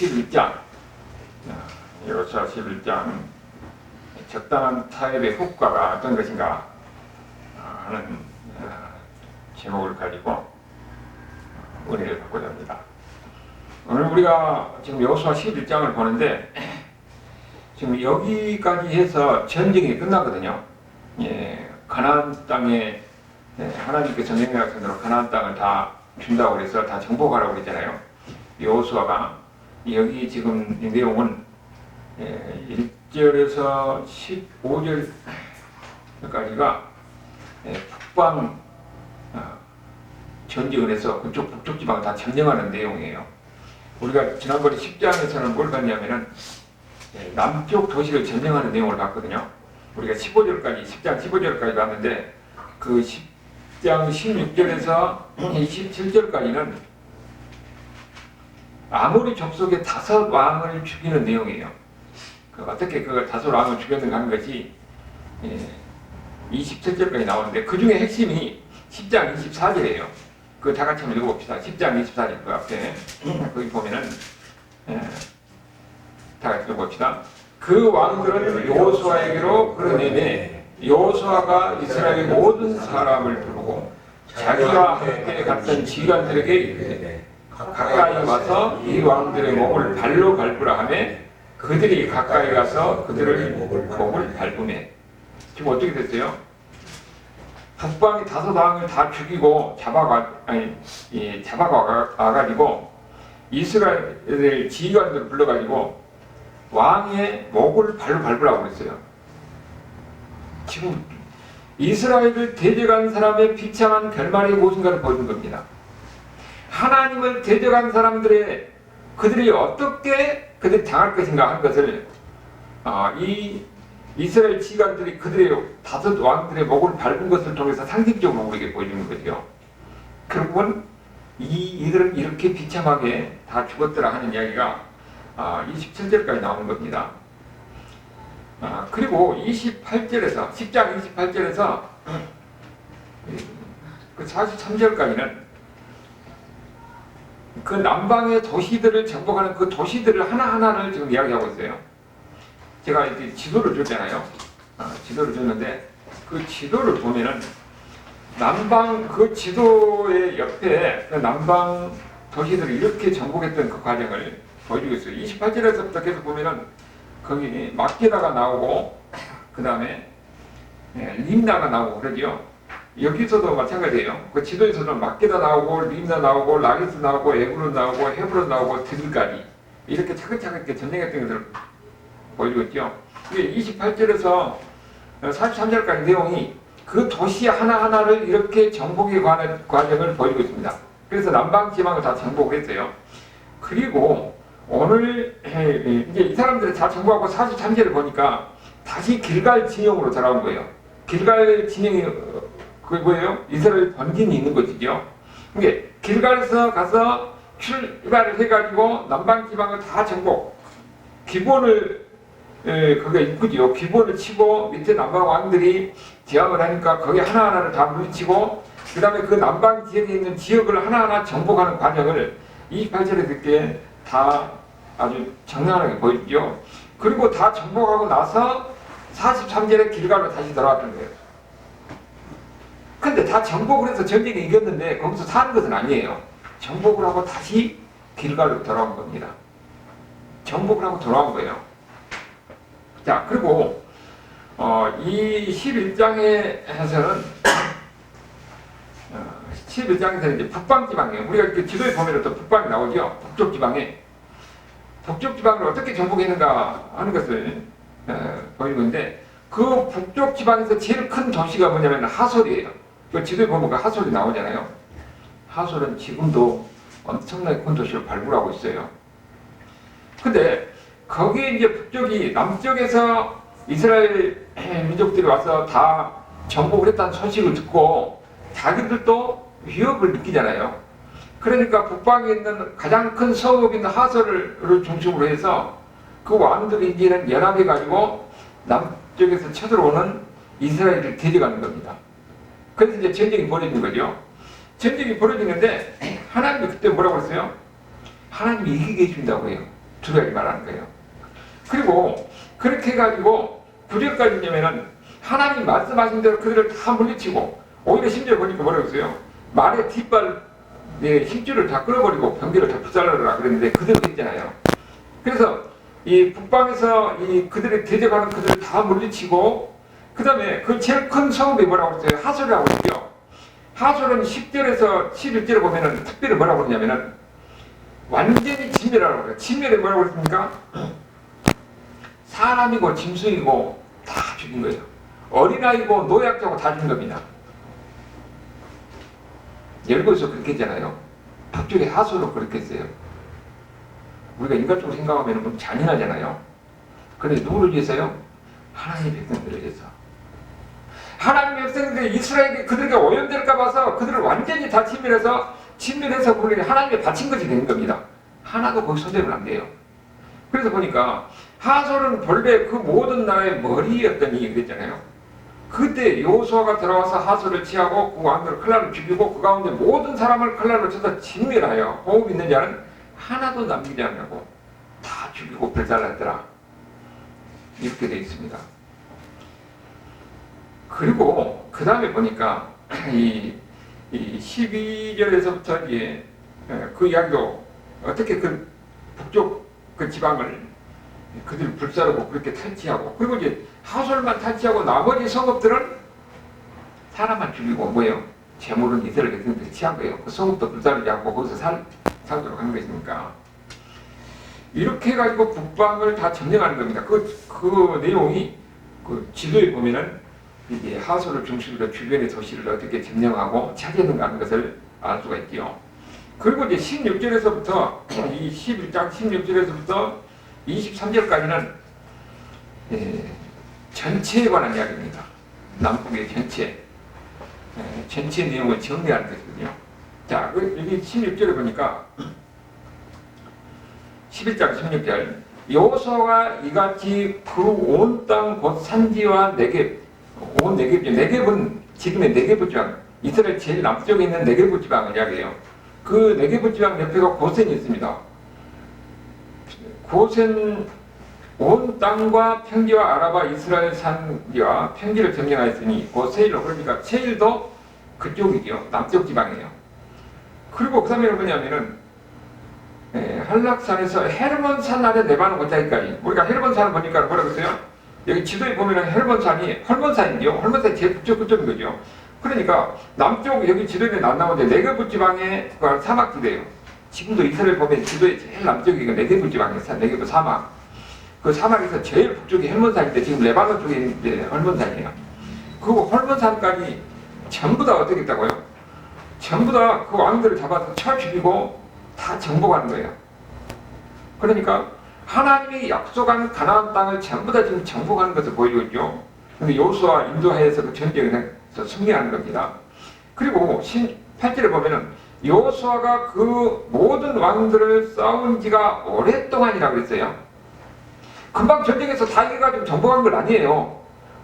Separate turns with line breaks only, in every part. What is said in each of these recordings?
11장, 여호수아 11장 적당한 타협의 효과가 어떤 것인가 하는 제목을 가지고 은혜를 받고자 합니다. 오늘 우리가 지금 여호수아 11장을 보는데 지금 여기까지 해서 전쟁이 끝나거든요. 가나안 땅에 하나님께서 명령하신 가나안 땅을 다 준다고 그래서 다 정복하라고 그랬잖아요. 여호수아가 여기 지금 이 내용은 1절에서 15절까지가 북방 전쟁을 해서 그쪽 북쪽 지방을 다 점령하는 내용이에요. 우리가 지난번에 10장에서는 뭘 봤냐면은 남쪽 도시를 점령하는 내용을 봤거든요. 우리가 15절까지 10장 15절까지 봤는데 그 10장 16절에서 27절까지는 아모리 족속의 5 왕을 죽이는 내용이에요. 어떻게 그 5 왕을 죽였는가 하는 것이 27절까지 나오는데 그 중에 핵심이 10장 24절이에요. 그거 다 같이 한번 읽어봅시다. 10장 24절 그 앞에 거기 보면은 다 같이 읽어봅시다. 그 왕들은 여호수아에게로 그러내매 여호수아가 이스라엘 모든 사람을 부르고 자기와 함께 갔던 지휘관들에게 이르되 가까이 와서 이 왕들의 목을 발로 밟으라 하며 그들이 가까이 가서 그들의 목을 밟으며. 지금 어떻게 됐어요? 북방이 5 왕을 다 죽이고 잡아가가지고 이스라엘 지휘관들을 불러가지고 왕의 목을 발로 밟으라고 그랬어요. 지금 이스라엘을 대적한 사람의 비참한 결말이 무엇인가를 보여준 겁니다. 하나님을 대적한 사람들의 그들이 어떻게 그들이 당할 것인가 하는 것을 이 이스라엘 지휘관들이 그들의 5 왕들의 목을 밟은 것을 통해서 상징적으로 우리에게 보여주는 거죠. 결국은 이들은 이렇게 비참하게 다 죽었더라 하는 이야기가 27절까지 나오는 겁니다. 그리고 28절에서 10장 28절에서 그 43절까지는 그 남방의 도시들을 정복하는 그 도시들을 하나하나를 지금 이야기하고 있어요. 제가 이렇게 지도를 줬잖아요. 지도를 줬는데 그 지도를 보면은 남방 그 지도의 옆에 그 남방 도시들을 이렇게 정복했던 그 과정을 보여주고 있어요. 28절에서부터 계속 보면은 거기 막게다가 나오고 그 다음에 림나가 나오고 그러죠. 여기서도 마찬가지예요. 그 지도에서도 막게다 나오고 림나 나오고 라기스 나오고 에브론 나오고 헤브론 나오고 드릴까지 이렇게 차근차근 전쟁했던 것을 보여주고 있죠. 28절에서 43절까지 내용이 그 도시 하나하나를 이렇게 정복해 가는 과정을 보여주고 있습니다. 그래서 남방 지방을 다 정복을 했어요. 그리고 오늘 이제 이 사람들이 다 정복하고 43절을 보니까 다시 길갈 진영으로 돌아온 거예요. 길갈 진영이 그게 뭐예요? 이스라엘 번진이 있는 것이죠. 이게 길갈에서 가서 출발을 해가지고 남방 지방을 다 정복, 기본을 그게 있고요. 기본을 치고 밑에 남방 왕들이 제압을 하니까 거기 하나하나를 다 물리치고 그 다음에 그 남방 지역에 있는 지역을 하나하나 정복하는 과정을 28절에 듣게 다 아주 장난하게 보이죠. 그리고 다 정복하고 나서 43절에 길갈로 다시 돌아왔던 거예요. 근데 다 정복을 해서 전쟁에 이겼는데 거기서 사는 것은 아니에요. 정복을 하고 다시 길갈로 돌아온 겁니다. 정복을 하고 돌아온 거예요. 자, 그리고 이 11장에서는 11장에서는 이제 북방 지방이에요. 우리가 이렇게 지도에 보면 또 북방이 나오죠. 북쪽 지방에. 북쪽 지방을 어떻게 정복했는가 하는 것을 보이고 있는데 그 북쪽 지방에서 제일 큰 도시가 뭐냐면 하솔이에요. 그 지도에 보면 그 하솔이 나오잖아요. 하솔은 지금도 엄청나게 큰 도시를 발굴하고 있어요. 근데 거기에 이제 북쪽이 남쪽에서 이스라엘 민족들이 와서 다 정복을 했다는 소식을 듣고 자기들도 위협을 느끼잖아요. 그러니까 북방에 있는 가장 큰 성읍 있는 하솔을 중심으로 해서 그 왕들이 이제는 연합해가지고 남쪽에서 쳐들어오는 이스라엘을 데려가는 겁니다. 그래서 이제 전쟁이 벌어진 거죠. 전쟁이 벌어지는데 하나님이 그때 뭐라고 했어요? 하나님이 이기게 해준다고 해요. 두려워하지 말라는 거예요. 그리고 그렇게 해가지고 9절까지 되면은 하나님 말씀하신 대로 그들을 다 물리치고, 오히려 심지어 보니까 뭐라고 했어요? 말의 뒷발 힘줄을 다 끌어버리고 병기를 다 불살라라 그랬는데 그대로 했잖아요. 그래서 이 북방에서 이 그들이 대적하는 그들을 다 물리치고, 그 다음에 그 제일 큰 성읍이 뭐라고 했어요? 하솔이라고 했죠. 하솔은 10절에서 11절에 보면은 특별히 뭐라고 그러냐면은 완전히 진멸하라고 그래요. 진멸에 뭐라고 그랬습니까? 사람이고 짐승이고 다 죽인 거예요. 어린아이고 노약자고 다 죽인 겁니다. 열거에서 그렇게 했잖아요. 북쪽에 하솔로 그렇게 했어요. 우리가 인간적으로 생각하면 좀 잔인하잖아요. 그런데 누구를 위해서요? 하나님의 백성들을 위해서. 하나님의 백성들이 이스라엘이 그들에게 오염될까 봐서 그들을 완전히 다 진멸해서 그들에게 하나님의 바친 것이 된 겁니다. 하나도 거기 손대면 안 돼요. 그래서 보니까 하솔은 본래 그 모든 나라의 머리였더니 그랬잖아요. 그때 여호수아가 들어와서 하솔을 취하고 그 왕들을 칼날로 죽이고 그 가운데 모든 사람을 칼날로 쳐서 진멸하여 호흡 있는 자는 하나도 남기지 않고 다 죽이고 불살랐더라. 이렇게 되어 있습니다. 그리고 그 다음에 보니까 이 12절에서부터 이제 그 이야기도 어떻게 그 북쪽 그 지방을 그들 불사르고 그렇게 탈취하고, 그리고 이제 하솔만 탈취하고 나머지 성읍들은 사람만 죽이고 뭐예요? 재물은 이스라엘 백성들이 취한 거예요. 그 성읍도 불사르지 않고 거기서 살도록 하는 것이니까. 이렇게 해가지고 북방을 다 점령하는 겁니다. 그 내용이 그 지도에 보면은 이게 하솔을 중심으로 주변의 도시를 어떻게 점령하고 차지하는가 하는 것을 알 수가 있죠. 그리고 이제 16절에서부터 이 11장 16절에서부터 23절까지는 전체에 관한 이야기입니다. 남북의 전체 내용을 정리하는 것이거든요. 자, 여기 16절에 보니까 11장 16절 여호수아가 이같이 그 온 땅 곧 산지와 네겝, 온 네겝이죠. 네겝은 지금의 네겝 지방, 이스라엘 제일 남쪽에 있는 네겝 지방을 이야기해요. 그 네겝 지방 옆에가 고센이 있습니다. 고센 온 땅과 평지와 아라바 이스라엘 산지와 평지를 점령하였으니 곧 세일로, 그러니까 세일도 그쪽이죠. 남쪽 지방이에요. 그리고 그 다음에 뭐냐면은 한락산에서 헤르몬산 아래 네바논 골짜기까지. 우리가 헤르몬산을 보니까 뭐라고 했어요? 여기 지도에 보면은 헤르몬산이 헐몬산이죠. 헐몬산이 제일 북쪽 그쪽인 거죠. 그러니까 남쪽 여기 지도에 안 나오는데 네게부 지방의 사막지대예요. 지금도 이스라엘 보면 지도에 제일 남쪽이 네게부 지방이에요. 네게부 사막. 그 사막에서 제일 북쪽이 헐몬산인데 지금 레바논 쪽에 있는 헐몬산이에요. 그 헐몬산까지 전부 다 어떻게 했다고요? 전부 다 그 왕들을 잡아서 쳐 죽이고 다 정복하는 거예요. 그러니까 하나님이 약속한 가나안 땅을 전부 다 지금 정복하는 것을 보이고 있죠. 근데 여호수아 인도하에서 그 전쟁에서 승리하는 겁니다. 그리고 8절에 보면은 여호수아가 그 모든 왕들을 싸운 지가 오랫동안이라고 했어요. 금방 전쟁에서 다 이겨가지고 정복한 건 아니에요.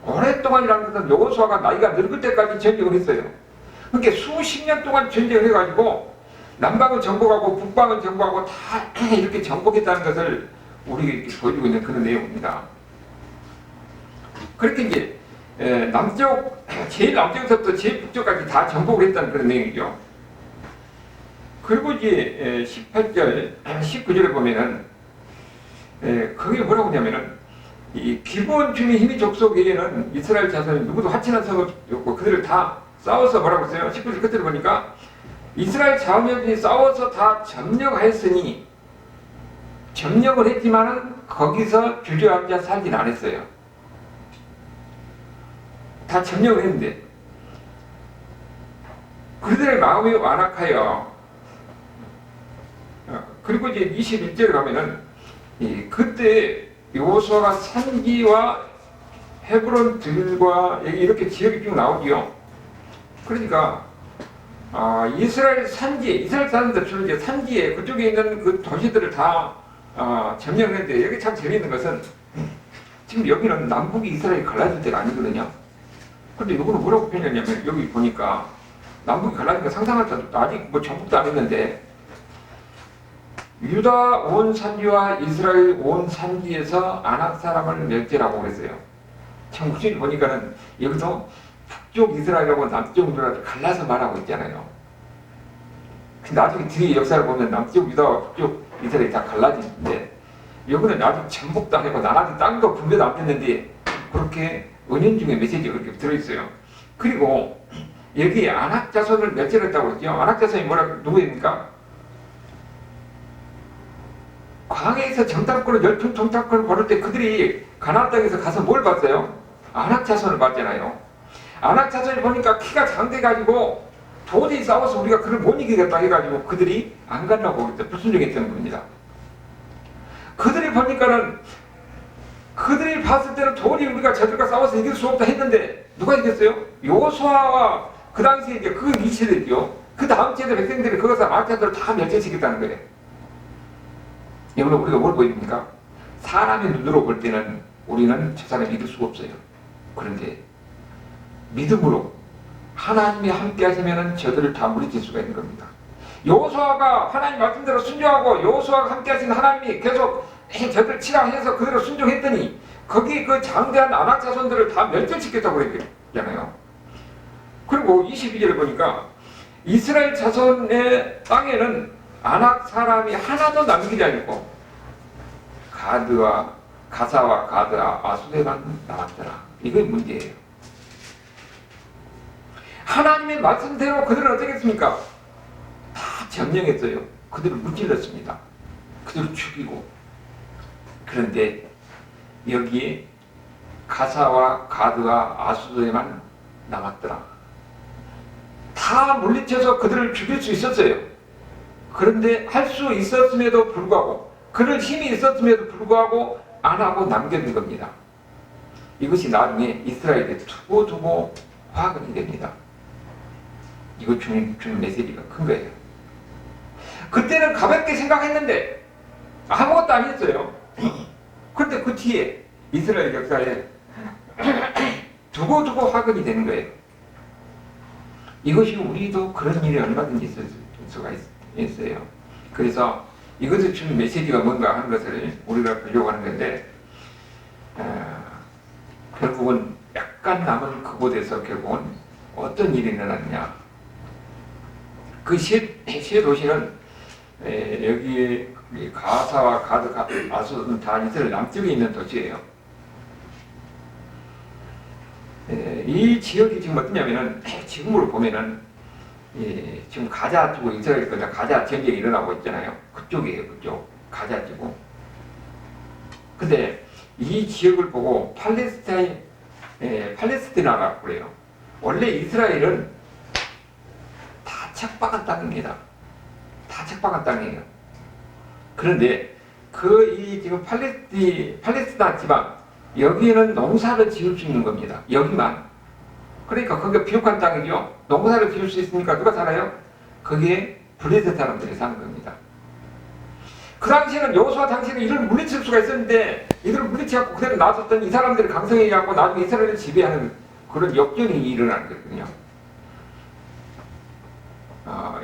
오랫동안이라는 것은 여호수아가 나이가 늙을 때까지 전쟁을 했어요. 그러니까 수십 년 동안 전쟁을 해가지고 남방을 정복하고 북방을 정복하고 다 이렇게 정복했다는 것을 우리에게 보여주고 있는 그런 내용입니다. 그렇게 이제 남쪽, 제일 남쪽에서부터 제일 북쪽까지 다 정복을 했다는 그런 내용이죠. 그리고 이제 18절, 19절에 보면은 거기에 뭐라고 하냐면은 이 기브온 중에 힘이 족속에는 이스라엘 자손이 누구도 하찮은 성읍이 없고 그들을 다 싸워서 뭐라고 했어요? 19절 끝을 보니까 이스라엘 자손이 싸워서 다 점령하였으니, 점령을 했지만은 거기서 주저앉아 살진 않았어요. 다 점령을 했는데 그들의 마음이 완악하여, 그리고 이제 21절에 가면은 그때 여호수아가 산지와 헤브론 들과 이렇게 지역이 쭉 나오지요. 그러니까 이스라엘 산지, 이스라엘 사람들 주로 이제 산지에 그쪽에 있는 그 도시들을 다 점령했는데, 여기 참 재미있는 것은 지금 여기는 남북이 이스라엘이 갈라질 때가 아니거든요. 근데 이거는 뭐라고 표현했냐면, 여기 보니까 남북이 갈라지니까 상상할 때도 아직 뭐 정복도 안 했는데 유다 온 산지와 이스라엘 온 산지에서 아낙 사람을 멸절하고 그랬어요. 참 혹시 보니까는 여기서 북쪽 이스라엘하고 남쪽 유다를 갈라서 말하고 있잖아요. 근데 나중에 뒤에 역사를 보면 남쪽 유다와 북쪽 이스라엘이 다 갈라지는데 여기는 아직 전복도 아니고 나라도 땅도 분배도 안 됐는데 그렇게 은연중에 메시지가 그렇게 들어있어요. 그리고 여기 아낙 자손을 멸절했다고 했죠. 아낙 자손이 누구입니까? 광해에서 정탐꾼을 열풍 정탐꾼을 벌을 때 그들이 가나안 땅에서 가서 뭘 봤어요? 아낙 자손을 봤잖아요. 아낙 자손을 보니까 키가 장대가지고 도저히 싸워서 우리가 그를 못 이기겠다 해가지고 그들이 안 간다고 그랬죠. 불순종했다는 겁니다. 그들이 보니까는 그들이 봤을 때는 도저히 우리가 저들과 싸워서 이길 수 없다 했는데 누가 이겼어요? 여호수아와 그 당시에 이제 그 이세대죠. 그 다음 세대 백성들이 그것을 아낙 자손을 다 멸절시켰다는 거예요. 여러분 우리가 뭘 보입니까? 사람의 눈으로 볼 때는 우리는 저 사람 믿을 수가 없어요. 그런데 믿음으로 하나님이 함께 하시면 저들을 다 물리칠 수가 있는 겁니다. 여호수아가 하나님 말씀대로 순종하고 여호수아가 함께 하신 하나님이 계속 저들 치라 해서 그대로 순종했더니 거기 그 장대한 아낙 자손들을 다 멸절시켰다고 그랬잖아요. 그리고 22절을 보니까 이스라엘 자손의 땅에는 아낙 사람이 하나도 남기지 않고 가사와 가드와 아수대만 남았더라. 이게 문제예요. 하나님의 말씀대로 그들은 어떻게 했습니까? 다 점령했어요. 그들을 무찔렀습니다. 그들을 죽이고. 그런데 여기에 가사와 가드와 아수대만 남았더라. 다 물리쳐서 그들을 죽일 수 있었어요. 그런데 할 수 있었음에도 불구하고 그럴 힘이 있었음에도 불구하고 안 하고 남겨둔 겁니다. 이것이 나중에 이스라엘에 두고두고 화근이 됩니다. 이거 주는 메시지가 큰 거예요. 그때는 가볍게 생각했는데 아무것도 안 했어요. 그런데 그 뒤에 이스라엘 역사에 두고두고 화근이 되는 거예요. 이것이 우리도 그런 일이 얼마든지 있을 수가 있어요. 그래서 이것을 주는 메시지가 뭔가 하는 것을 우리가 보려고 하는 건데 결국은 약간 남은 그곳에서 결국은 어떤 일이 일어났냐. 그 세 도시는 여기 가사와 가드, 아수는 다 이스라엘 남쪽에 있는 도시예요. 이 지역이 지금 어떠냐면은 지금으로 보면은 지금 가자 쪽으로 이스라엘 거다 가자 전쟁이 일어나고 있잖아요. 그쪽이에요, 그쪽 가자 지구. 근데 이 지역을 보고 팔레스티나라고 그래요. 원래 이스라엘은 다 책박한 땅입니다. 다 책박한 땅이에요. 그런데 이 지금 팔레스티나 지방 여기에는 농사를 지을 수 있는 겁니다. 여기만. 그러니까 거기가 비옥한 땅이죠. 농사를 지을 수 있으니까 누가 살아요? 거기에 블레셋 사람들이 사는 겁니다. 그 당시에는 여호수아 당시에는 이를 물리칠 수가 있었는데 이들을 물리쳐갖고 그대로 놔뒀던 이 사람들이 강성해갖고 나중에 이스라엘을 지배하는 그런 역전이 일어나는 거거든요.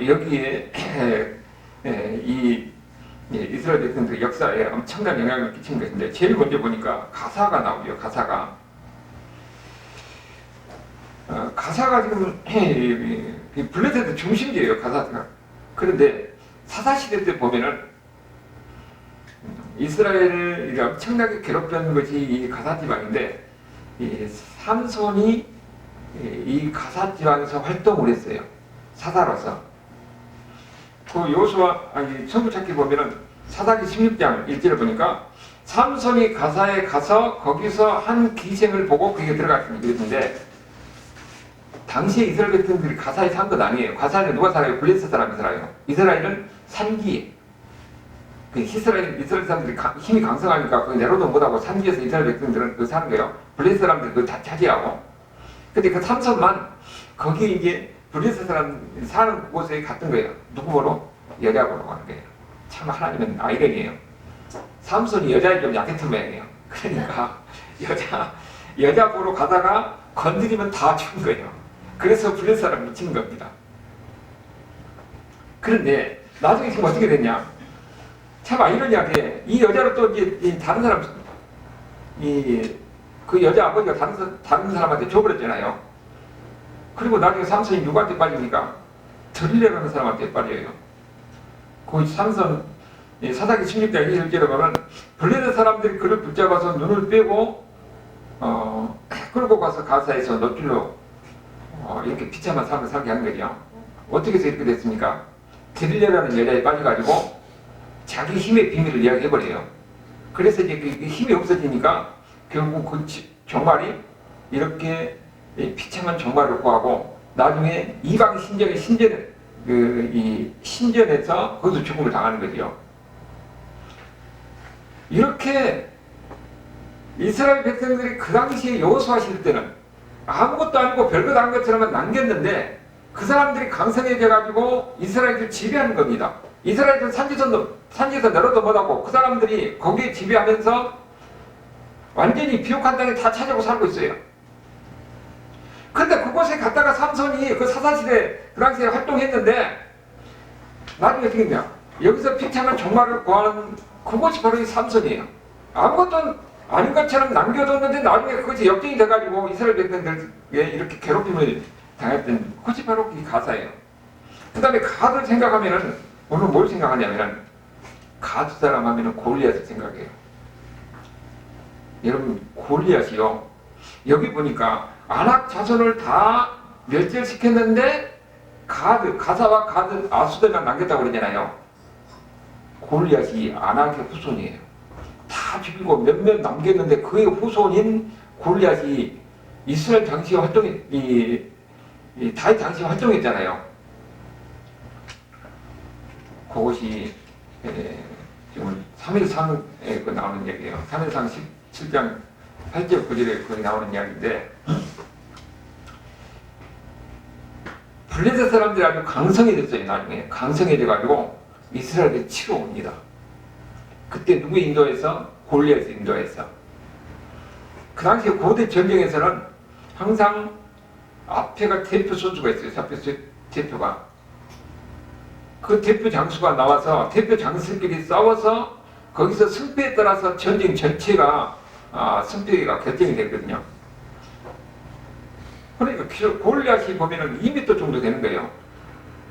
여기에 이스라엘 백성들의 역사에 엄청난 영향을 끼친 것인데 제일 먼저 보니까 가사가 나오죠. 가사가 지금 블레셋의 중심지예요. 가사가. 그런데 사사시대 때 보면은 이스라엘을 엄청나게 괴롭혔던 것이 이 가사 지방인데 삼손이 이 가사 지방에서 활동을 했어요. 사사로서. 그 천부찾기 보면은 사사기 16장 1절을 보니까 삼손이 가사에 가서 거기서 한 기생을 보고 거기에 들어갔습니다. 그랬는데 당시에 이스라엘 백성들이 가사에 산 것 아니에요. 가사에 누가 살아요? 블레셋 사람이 살아요. 이스라엘은 산기에. 이스라엘 사람들이 힘이 강성하니까 거기 내려도 못하고 산기에서 이스라엘 백성들은 그 사는 거예요. 블레셋 사람들이 그걸 다 차지하고. 근데 그 삼손만 거기 이제 블레셋 사람 사는 곳에 갔던 거예요. 누구 보러? 여자 보러 가는 거예요. 참 하나님은 아이러니에요. 삼손이 여자에 좀 약했던 모양이에요. 그러니까 여자 보러 가다가 건드리면 다 죽은 거예요. 그래서 블레셋 사람 미친 겁니다. 그런데 나중에 지금 어떻게 됐냐? 참 아이러니하게 이 여자를 또 이제 이 다른 사람 그 여자 아버지가 다른 사람한테 줘버렸잖아요. 그리고 나중에 삼손이 누구한테 빠집니까? 들리라는 사람한테 빠져요. 그 삼손 사사기 16장 1절에 보면 블레셋 사람들이 그를 붙잡아서 눈을 빼고 끌고 가서 가사에서 노줄로 이렇게 비참한 삶을 살게 하는 거죠. 어떻게 해서 이렇게 됐습니까? 데릴레라는 여자에 빠져가지고 자기 힘의 비밀을 이야기해버려요. 그래서 이제 그 힘이 없어지니까 결국 그 종말이 이렇게 비참한 종말을 구하고 나중에 이방 신전의 신전에서 거기서 죽음을 당하는 거죠. 이렇게 이스라엘 백성들이 그 당시에 여호수아실 때는 아무것도 아니고 별것 아닌 것처럼 남겼는데 그 사람들이 강성해져 가지고 이스라엘을 지배하는 겁니다. 이스라엘은 산지에서 내려도 못하고 그 사람들이 거기에 지배하면서 완전히 비옥한 땅에 다 차지하고 살고 있어요. 근데 그곳에 갔다가 삼손이 그 사사시대 그 당시에 활동했는데 나중에 어떻게 했냐? 여기서 비참한 종말을 구하는 그곳이 바로 이 삼손이에요. 아무것도 아닌 것처럼 남겨뒀는데 나중에 그것이 역전이 돼가지고 이스라엘 백성들에게 이렇게 괴롭힘을 당했던 그것이 바로 이 가사예요. 그 다음에 가드를 생각하면은 오늘 뭘 생각하냐면은 가드 사람 하면은 골리앗을 생각해요. 여러분 골리앗이요. 여기 보니까 아낙 자손을 다 멸절시켰는데 가사와 가드 아수대만 남겼다고 그러잖아요. 골리앗이 아낙의 후손이에요. 다 죽이고 몇몇 남겼는데 그의 후손인 골리앗이 이스라엘 당시에 다윗 당시에 활동했잖아요. 그것이 지금 3일상에 나오는 얘기예요. 3일상 17장 8절 9절에 거기 나오는 이야기인데 블레셋 사람들이 아주 강성해졌어요. 나중에 강성해져가지고 이스라엘에 치러 옵니다. 그때 누구 인도에서? 골리앗 인도에서. 그 당시에 고대 전쟁에서는 항상 앞에가 대표 선수가 있어요. 대표가. 그 대표 장수가 나와서 대표 장수끼리 싸워서 거기서 승패에 따라서 전쟁 전체가 승패가 결정이 됐거든요. 그러니까 골리앗이 보면은 2m 정도 되는 거예요.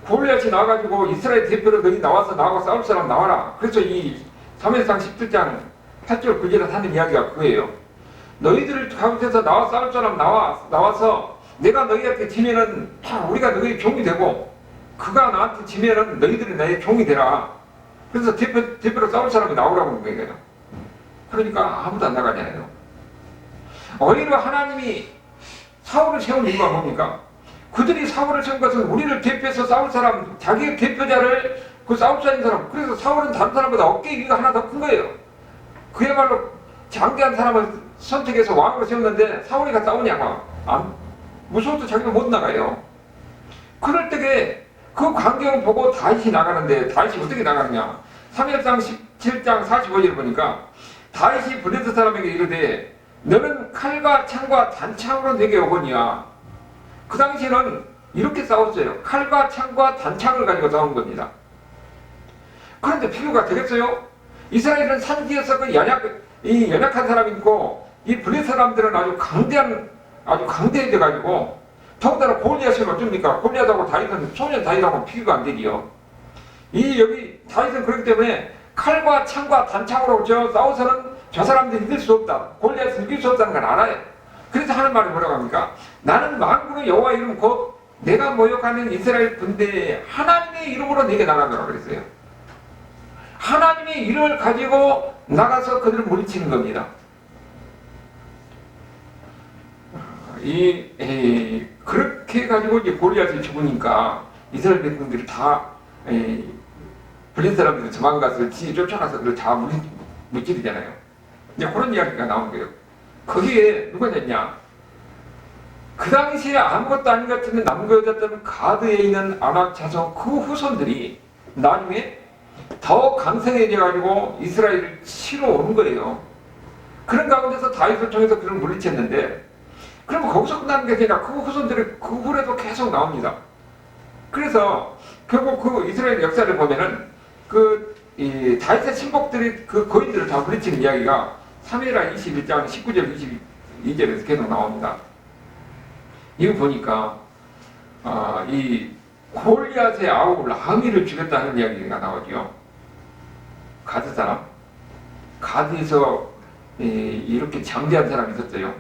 골리앗이 나와가지고 이스라엘 대표로 너희 나와서 나하고 싸울 사람 나와라. 그래서 이 사무엘상 17장 8절 9절에 하는 이야기가 그거예요. 너희들 가운데서 나와 싸울 사람 나와서 내가 너희한테 지면은 우리가 너희 종이 되고 그가 나한테 지면은 너희들이 나의 종이 되라. 그래서 대표로 싸울 사람이 나오라고 하는 거예요. 그러니까 아무도 안 나가잖아요. 오히려 하나님이 사울을 세운 이유가 뭡니까? 그들이 사울을 세운 것은 우리를 대표해서 싸울 사람, 자기의 대표자를 그 싸울 수 있는 사람. 그래서 사울은 다른 사람보다 어깨 위가 하나 더 큰 거예요. 그야말로 장대한 사람을 선택해서 왕으로 세웠는데 사울이가 싸우냐고. 무서워서 자기가 못 나가요. 그럴 때에 그 광경을 보고 다윗이 나가는데 다윗이 어떻게 나가느냐? 3일상 17장 45절 보니까 다윗이 블레셋 사람에게 이르되 너는 칼과 창과 단창으로 내게 오거니와. 그 당시에는 이렇게 싸웠어요. 칼과 창과 단창을 가지고 싸운 겁니다. 그런데 비교가 되겠어요? 이스라엘은 산지에서 그 연약한 사람이 있고 이 블레셋 사람들은 아주 강대해져 가지고 더군다나 골리앗은 어쩝니까? 골리앗하고 다윗은 소년 다윗하고 비교가 안 되지요. 여기 다윗은 그렇기 때문에 칼과 창과 단창으로 싸워서는 저 사람들이 이길 수 없다. 골리앗을 이길 수 없다는 걸 알아요. 그래서 하는 말이 뭐라고 합니까? 나는 만군의 여호와 이름 곧 내가 모욕하는 이스라엘 군대에 하나님의 이름으로 내게 나가노라 그랬어요. 하나님의 이름을 가지고 나가서 그들을 물리치는 겁니다. 그렇게 가지고 이제 골리앗이 죽으니까 이스라엘 백성들이 다 블레셋 사람들이 도망가서 쫓아가서 그걸 다 무찌르잖아요. 이제 그런 이야기가 나오는 거예요. 거기에 누가 됐냐? 그 당시에 아무것도 아닌 것 같은데 남겨졌던 가드에 있는 아낙 자손 그 후손들이 나중에 더 강성해져가지고 이스라엘을 치러 오는 거예요. 그런 가운데서 다윗을 통해서 그를 물리쳤는데 그러면 거기서 끝나는 게 아니라 그 후손들이 그 후에도 계속 나옵니다. 그래서 결국 그 이스라엘 역사를 보면은 그 이 다윗의 친복들이 그 거인들을 다 물리치는 이야기가 사무엘하 21장 19절 22절에서 계속 나옵니다. 이거 보니까 이 골리앗의 아우 라미를 죽였다는 이야기가 나오죠. 가드 사람, 가드에서 이렇게 장대한 사람이 있었어요.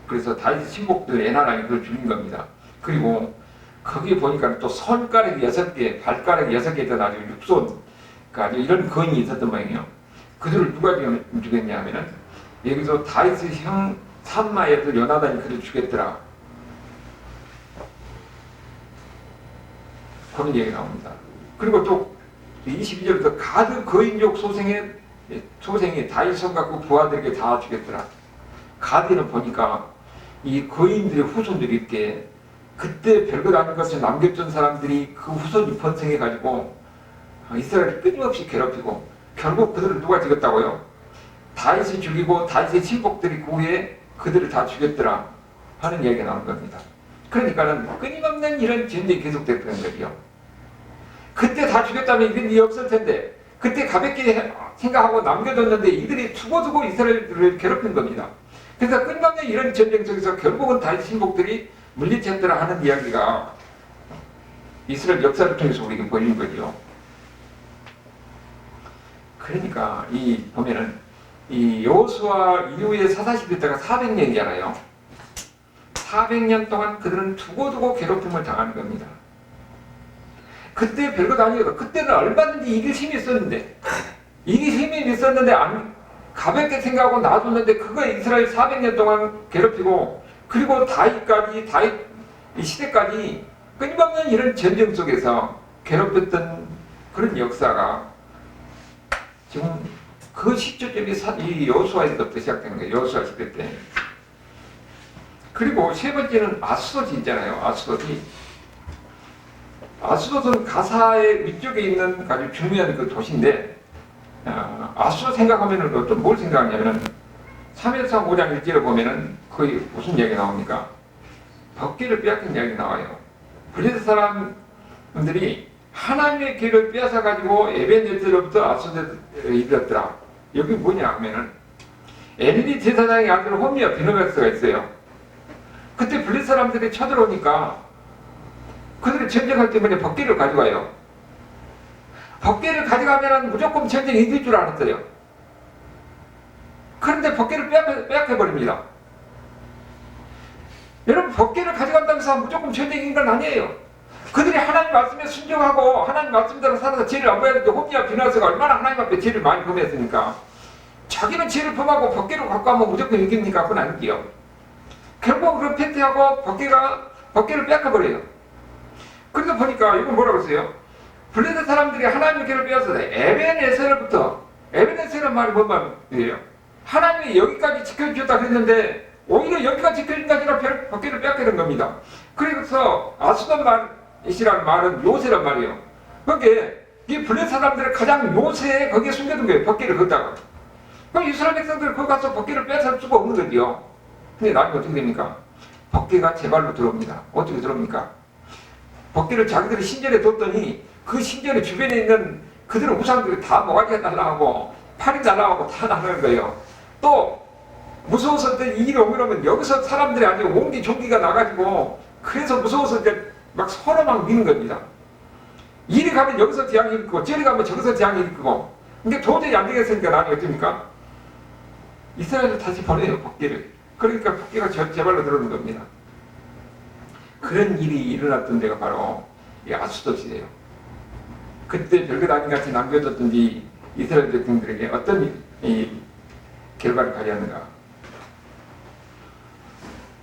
그래서 다윗의 친복들 에나람이 그걸 죽인 겁니다. 그리고 거기에 보니까 또 손가락이 6개, 발가락이 6개 있던 아주 육손, 아주 이런 거인이 있었던 모양이에요. 그들을 누가 죽였냐 하면은 여기서 다윗의 형 삼마의 아들 요나단이 그를 죽였더라. 그런 얘기 나옵니다. 그리고 또 22절부터 가드 거인족 소생이 다윗 손갖고 부하들에게 다 죽였더라. 가드는 보니까 이 거인들의 후손들이 있게 그때 별것 아닌 것을 남겨준 사람들이 그 후손이 번성해가지고 이스라엘을 끊임없이 괴롭히고 결국 그들을 누가 죽였다고요? 다윗이 죽이고 다윗의 친복들이 그 후에 그들을 다 죽였더라 하는 이야기가 나온 겁니다. 그러니까는 끊임없는 이런 전쟁이 계속됐던 거죠. 그때 다 죽였다면 이런 일이 없을 텐데 그때 가볍게 생각하고 남겨뒀는데 이들이 두고두고 이스라엘을 괴롭힌 겁니다. 그래서 끊임없는 이런 전쟁 속에서 결국은 다윗 친복들이 물리쳤더라 하는 이야기가 이스라엘 역사를 통해서 우리에게 보이는 거죠. 그러니까 이 보면은 이 여호수아 이후에 사사시대 때가 400년이잖아요. 400년 동안 그들은 두고두고 괴롭힘을 당하는 겁니다. 그때 별것 아니어도 그때는 얼마든지 이길 힘이 있었는데 가볍게 생각하고 놔뒀는데 그거 이스라엘 400년 동안 괴롭히고 그리고 다윗 이 시대까지 끊임없는 이런 전쟁 속에서 괴롭혔던 그런 역사가 지금 그 시초점이 이 여호수아에서부터 시작된 거예요. 여호수아 시대 때. 그리고 세 번째는 아스돗이 있잖아요. 아스돗은 가사의 위쪽에 있는 아주 중요한 그 도시인데 아스돗 생각하면은 어떤 뭘 생각하냐면은 3일상 5장 1절에 보면은 거의 무슨 이야기 나옵니까? 법궤를 빼앗긴 이야기 나와요. 블레셋 사람들이 하나님의 길을 빼앗아가지고 에벤에서로부터 아스돗에 이르렀더라. 여기 뭐냐 하면은 엘리 제사장의 아들 홈리와 비느하스가 있어요. 그때 블레셋 사람들이 쳐들어오니까 그들이 전쟁할 때문에 법궤를 가져가요. 법궤를 가져가면 무조건 전쟁이 이길 줄 알았어요. 그런데 법궤를 빼앗겨버립니다. 여러분, 법궤를 가져간다고 해서 무조건 전쟁인 건 아니에요. 그들이 하나님 말씀에 순종하고 하나님 말씀대로 살아서 죄를 안 범했는데 홈리와 비느하스가 얼마나 하나님 앞에 죄를 많이 범했으니까 자기는 죄를 범하고 법궤를 갖고 하면 무조건 이깁니까? 그건 아니지요. 결국 그 패퇴하고 법궤를 빼앗겨버려요. 그래서 보니까 이건 뭐라고 했어요? 블레셋 사람들이 하나님의 길을 빼앗아서 에벤에셀은 말이 뭔 말이에요? 하나님이 여기까지 지켜주셨다 그랬는데 오히려 여기가 지켜준 게 아니라 법궤를 빼앗기는 겁니다. 그래서 아스돗이라는 말은 요새란 말이에요. 거기에 이 블레셋 사람들의 가장 요새에 거기에 숨겨둔 거예요. 법궤를 걷다가. 그럼 이스라엘 백성들이 거기 가서 법궤를 빼앗을 수가 없는 거지요. 근데 나중에 어떻게 됩니까? 법궤가 제 발로 들어옵니다. 어떻게 들어옵니까? 법궤를 자기들이 신전에 뒀더니 그 신전의 주변에 있는 그들의 우상들이 다 모가지가 날아가고 팔이 날아가고 다 나가는 거예요. 또 무서워서 이 일이 오면 여기서 사람들이 아주 옹기종기가 나가지고 그래서 무서워서 이제 막 서로 막 미는 겁니다. 이리 가면 여기서 재앙이 일으키고 저리 가면 저기서 재앙이 일으키고 근데 도저히 안 되겠으니까 나중에 어떻습니까? 이스라엘을 다시 보내요. 법궤를. 그러니까 법궤가 제 발로 들어오는 겁니다. 그런 일이 일어났던 데가 바로 이 아스돗이에요. 그때 별것 아닌 같이 남겨뒀던 이 이스라엘 백성들에게 어떤 이 결과를 가져왔는가?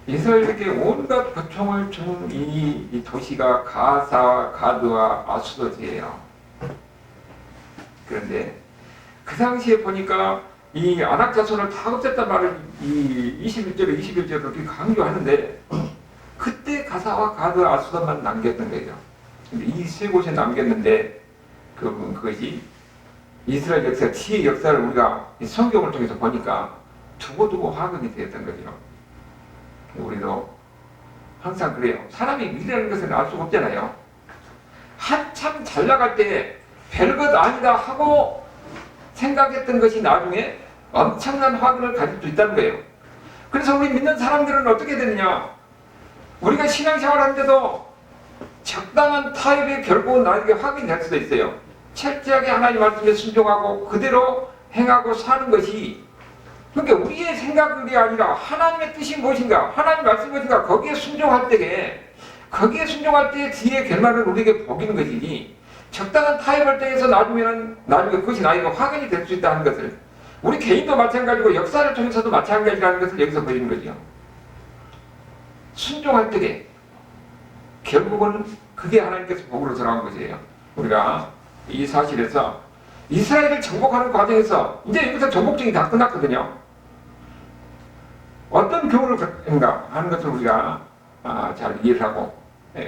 이스라엘에게 온갖 고통을 준 이 도시가 가드와 아스돗이에요. 그런데 그 당시에 보니까 이 아낙 자손을 다 없앴단 말을 이 21절에 21절에 그렇게 강조하는데 그때 가사와 가드 아스돗만 남겼던 거죠. 근데 이 세 곳에 남겼는데 그것이 이스라엘 역사, 지의 역사를 우리가 성경을 통해서 보니까 두고두고 화근이 되었던 거죠. 우리도 항상 그래요. 사람이 미래라는 것은 알 수가 없잖아요. 한참 잘 나갈 때 별것 아니다 하고 생각했던 것이 나중에 엄청난 확인을 가질 수 있다는 거예요. 그래서 우리 믿는 사람들은 어떻게 되느냐? 우리가 신앙생활 하는데도 적당한 타협이 결국은 나에게 확인될 수도 있어요. 철저하게 하나님 말씀에 순종하고 그대로 행하고 사는 것이, 그러니까 우리의 생각이 아니라 하나님의 뜻이 무엇인가, 하나님 말씀이 무엇인가, 거기에 순종할 때에 뒤에 결말은 우리에게 복이는 것이지, 적당한 타협을 때에서 나중에 그것이 나에게 확인이 될 수 있다는 것을, 우리 개인도 마찬가지고 역사를 통해서도 마찬가지라는 것을 여기서 보이는 거죠. 순종할 때에 결국은 그게 하나님께서 복으로 돌아온 것이에요. 우리가 이 사실에서 이스라엘을 정복하는 과정에서 이제 여기서 정복증이 다 끝났거든요. 어떤 교훈을 갖는가 하는 것을 우리가 잘 이해를 하고,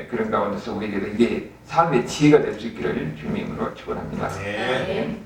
그런 가운데서 우리에게 이게 삶의 지혜가 될 수 있기를 주님으로 축원합니다.
네.